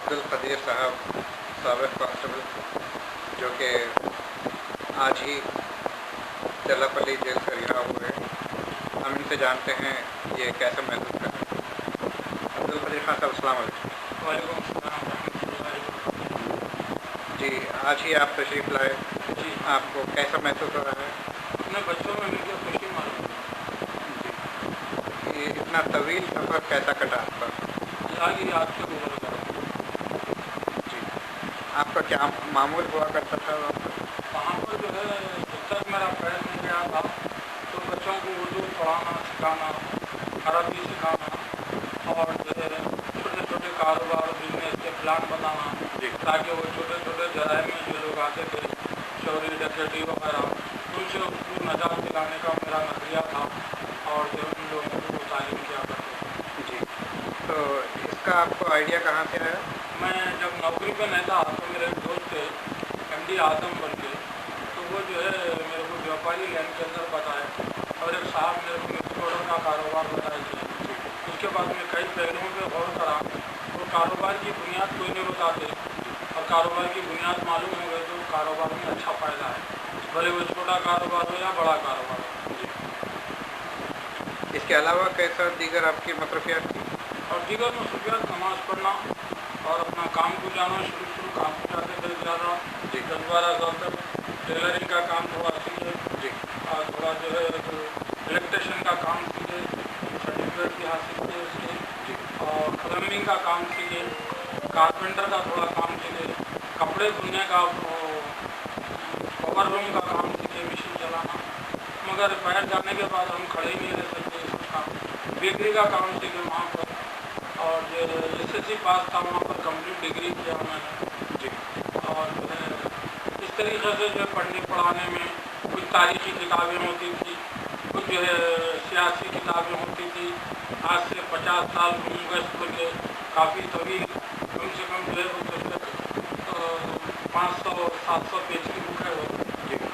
अब्दुल कदीर साहब साबिक़ कांस्टेबल जो कि आज ही चल्लापल्ली जेल से रिहा हुए, हम इनसे जानते हैं ये कैसे महसूस कर रहे हैं। अब्दुल कदीर खान साहब, अस्सलाम वालेकुम। वालेकुम सलाम। जी, आज ही आप तशरीफ़ लाए, जी, आपको कैसा महसूस हो रहा है? अपने बच्चों में मुझे खुशी मालूम जी, ये इतना तवील सफ़र कैसा कटा आपका? आगे आपसे गुजर गया। जी, आपका क्या मामूल हुआ करता था वहाँ पर? वहाँ पर जो है जब तक मेरा पैर नहीं गया था तो बच्चों को उर्दू पढ़ाना सिखाना, अरबी सिखाना और जो है छोटे छोटे कारोबार बिजनेस के प्लान बनाना, ताकि वो छोटे छोटे जराए में जो लोग आते थे चोरी डकैती वगैरह, उनसे उनको नजात दिलाने का मेरा नजरिया था और जो उन लोगों को तालीम किया करते थे। जी, तो इसका आपको आइडिया कहाँ से आया? मैं जब नौकरी पे नहीं था तो मेरे एक दोस्त थे MD आदम बन के, तो वो जो है मेरे को व्यापारी लाइन के अंदर बताए और एक साहब मेरे को मिक्स पाउडर का कारोबार बताए थे। उसके बाद में कई पहलुओं पे गौर करा, वो कारोबार की बुनियाद कोई नहीं बताते और कारोबार की बुनियाद मालूम हो गई तो कारोबार में अच्छा फ़ायदा है, भले वो छोटा कारोबार हो या बड़ा कारोबार हो। इसके अलावा कैसा दीगर आपकी मसरूफियात थी? और दीगर मसरूफियात नमाज़ पढ़ना और अपना काम को जाना, शुरू काम को जाते थे ज़्यादा। जी। 10-12 साल तक टेलरिंग का काम थोड़ा सीखे। जी। और थोड़ा जो है इलेक्ट्रिशियन का काम सीखे, सर्टिफिकेट भी हासिल किए उसके। जी। और प्लम्बिंग का काम सीखे, कारपेंटर का थोड़ा काम सीखे, कपड़े धुलने का कवर रूम का काम सीखे, मशीन चलाना। मगर बाहर जाने के बाद हम खड़े ही नहीं रह सकते, इसका बेकरी का काम सीखे वहाँ पर। और जो SSC पास था वहाँ पर कंप्लीट डिग्री किया मैंने। जी। और जो है इस तरीके से जो पढ़ने पढ़ाने में कुछ तारीखी किताबें होती थी, कुछ जो है सियासी किताबें होती थी। आज से 50 साल होंगे के काफ़ी तवील, कम से कम जो है वो 500-700 पेज की बुक है वो।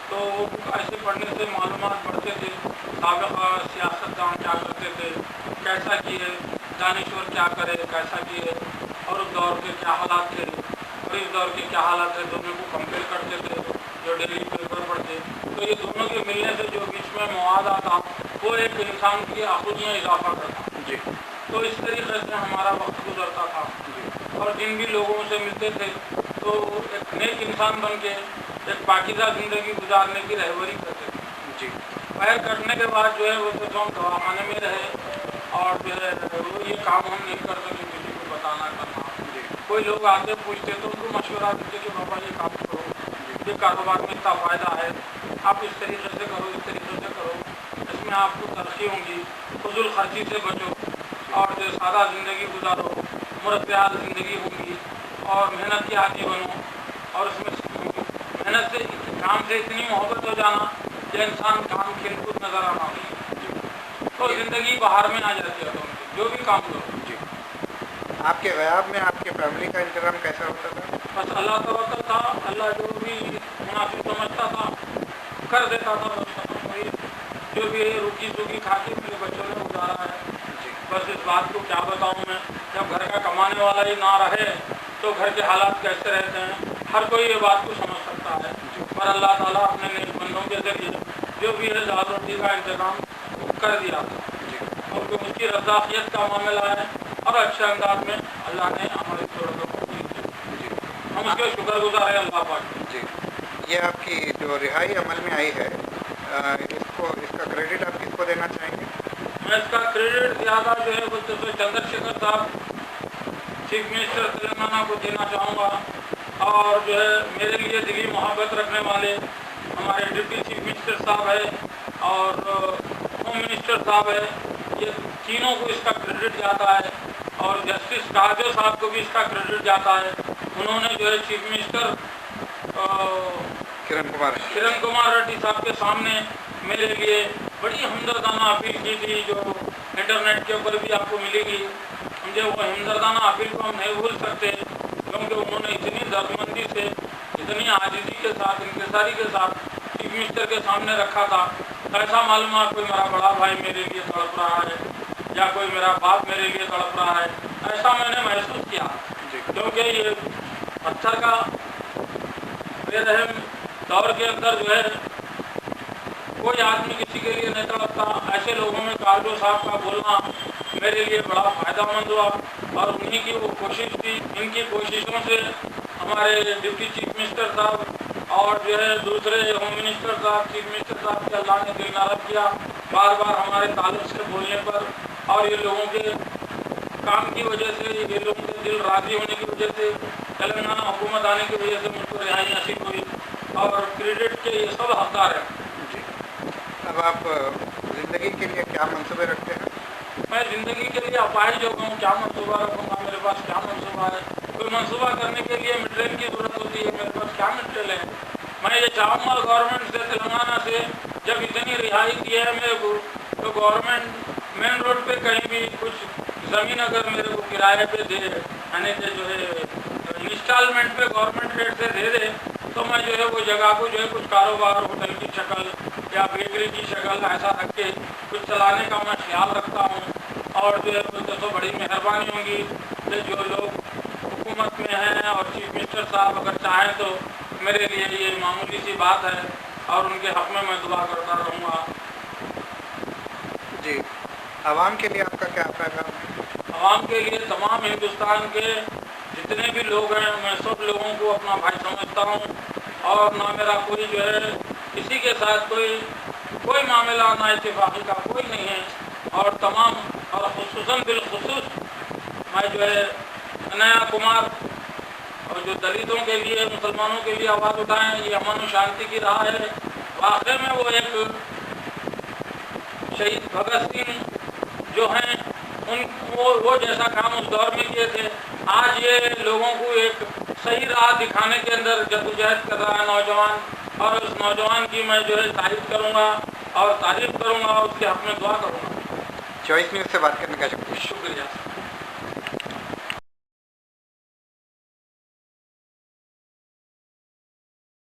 तो वो बुक ऐसे पढ़ने से मालूमात बढ़ते थे, साबिक़ा सियासतदान क्या करते थे, कैसा किए, दानिश्वर क्या करे, कैसा किए और उस दौर के क्या हालात थे और इस दौर के क्या हालात थे, दोनों को कंपेयर करते थे जो डेली पेपर पढ़ते। तो ये दोनों के मिलने से जो बीच में मवाद आता वो एक इंसान की अक़ल में इजाफा करता। जी। तो इस तरीके से हमारा वक्त गुजरता था। और जिन भी लोगों से मिलते थे तो एक नेक इंसान बन के एक पाकीज़ा ज़िंदगी गुजारने की रहबरी करते थे। जी। पैर कटने के बाद जो है वो तो हम दवाखाने में रहे और जो है वो ये काम हम नहीं कर सके किसी को बताना करना। कोई लोग आते पूछते तो उनको मशवरा देते कि बाबा ये काम करो, ये कारोबार में इतना फ़ायदा है, आप इस तरीके से करो, इस तरीके से करो, इसमें आपको तरक्की होंगी, फजूल खर्ची से बचो और जो सादा ज़िंदगी गुजारो, मुरब्बियात ज़िंदगी होंगी और मेहनत की आदी बनो। और उसमें मेहनत से काम से इतनी मोहब्बत हो जाना कि इंसान काम खेल कूद नज़र आना नहीं तो ज़िंदगी बाहर में आ जाती है। तो जो भी काम करो। जी। आपके ग़याब में आपके फैमिली का इंतज़ाम कैसा होता था? बस अल्लाह तवक्कल था, अल्लाह जो भी मुनासिब समझता था कर देता था। बस जो भी रुकी सूखी खा के मेरे बच्चों ने गुजारा है। जी। बस इस बात को क्या बताऊँ मैं, जब घर का कमाने वाला ही ना रहे तो घर के हालात कैसे रहते हैं, हर कोई ये बात को समझ सकता है। पर अल्लाह ताला अपने नेक बंदों के ज़रिए जो भी है दाल रोटी का इंतज़ाम कर दिया था और उसकी रज़ाक़ियत का मामला है और अच्छे अंदाज में अल्लाह ने हमारी ज़रूरतों को पूरी की। हम उसके शुक्रगुज़ार हैं अल्लाह पाक। जी, ये आपकी जो रिहाई अमल में आई है, इसका क्रेडिट आप किसको देना चाहेंगे? मैं इसका क्रेडिट ज़्यादा जो है वो तो चंद्रशेखर साहब चीफ मिनिस्टर तेलंगाना को देना चाहूँगा और जो है मेरे लिए दिली मोहब्बत रखने वाले हमारे डिप्टी चीफ मिनिस्टर साहब है और होम मिनिस्टर साहब है, ये तीनों को इसका क्रेडिट जाता है। और जस्टिस काजो साहब को भी इसका क्रेडिट जाता है। उन्होंने जो है चीफ मिनिस्टर किरण कुमार रेड्डी साहब के सामने मेरे लिए बड़ी हमदर्दाना अपील की थी, जो इंटरनेट के ऊपर भी आपको मिलेगी। मुझे वो हमदर्दाना अपील को हम नहीं भूल सकते, क्योंकि उन्होंने इतनी दर्दमंदी से, इतनी आजिज़ी के साथ, इंकिसारी के साथ चीफ मिनिस्टर के सामने रखा था। ऐसा मालूम है कोई मेरा बड़ा भाई मेरे लिए तड़प रहा है या कोई मेरा बाप मेरे लिए तड़प रहा है, ऐसा मैंने महसूस किया। क्योंकि क्योंकि ये पत्थर का बेरहम दौर के अंदर जो है कोई आदमी किसी के लिए नहीं तड़पता। ऐसे लोगों में कारजो साहब का बोलना मेरे लिए बड़ा फ़ायदामंद हुआ और उन्हीं की वो कोशिश थी, इनकी कोशिशों से हमारे डिप्टी चीफ मिनिस्टर साहब और जो है दूसरे होम मिनिस्टर साहब, चीफ मिनिस्टर साहब के अल्लाह ने दिल नरम किया बार बार हमारे ताल्लुक से बोलने पर, और ये लोगों के काम की वजह से, ये लोगों के दिल राज़ी होने की वजह से, तेलंगाना हुकूमत आने की वजह से मुझको रिहाई नसीब हुई और क्रेडिट के ये सब हकदार हैं। जी, अब आप ज़िंदगी के लिए क्या मंसूबे रखते हैं? मैं ज़िंदगी के लिए अपाहिज हो गया हूँ, क्या मंसूबा रखूँगा, मेरे पास क्या मंसूबा है? कोई मंसूबा करने के लिए मटेरियल की ज़रूरत होती है, मेरे पास क्या मटेरियल है? मैं ये चाहूँगा गवर्नमेंट से, तेलंगाना से जब इतनी रिहाई दी है मेरे को, तो गवर्नमेंट मेन रोड पे कहीं भी कुछ ज़मीन अगर मेरे को किराए पे दे, यानी कि जो है इंस्टॉलमेंट पे गवर्नमेंट रेट से दे दे, तो मैं जो है वो जगह को जो है कुछ कारोबार, होटल की शक्ल या बेकरी की शक्ल ऐसा रख के कुछ चलाने का मैं ख्याल रखता हूँ। और जो है तो बड़ी मेहरबानी होगी कि जो लोग हुकूमत में हैं और चीफ मिनिस्टर साहब अगर चाहें तो मेरे लिए ये मामूली सी बात है और उनके हक़ में मैं दुआ करता रहूँगा। जी, आवाम के लिए आपका क्या पैगाम है? आवाम के लिए तमाम हिंदुस्तान के जितने भी लोग हैं, मैं सब लोगों को अपना भाई समझता हूँ और ना मेरा कोई जो है किसी के साथ कोई मामला ना इत्तेफाक़ी का कोई नहीं है। और तमाम और खुसूसन बिलखुसूस मैं जो है नया कुमार और जो दलितों के लिए, मुसलमानों के लिए आवाज़ उठाएं, ये अमन और शांति की राह है। वाकई में वो एक शहीद भगत सिंह जो हैं वो जैसा काम उस दौर में किए थे, आज ये लोगों को एक सही राह दिखाने के अंदर जद्दोजहद कर रहा है नौजवान, और उस नौजवान की मैं जो है तारीफ़ करूँगा और तारीफ़ करूँगा और उसके हक़ में दुआ करूँगा। चॉइस न्यूज़ से बात करने का शुक्रिया। शुक्रिया।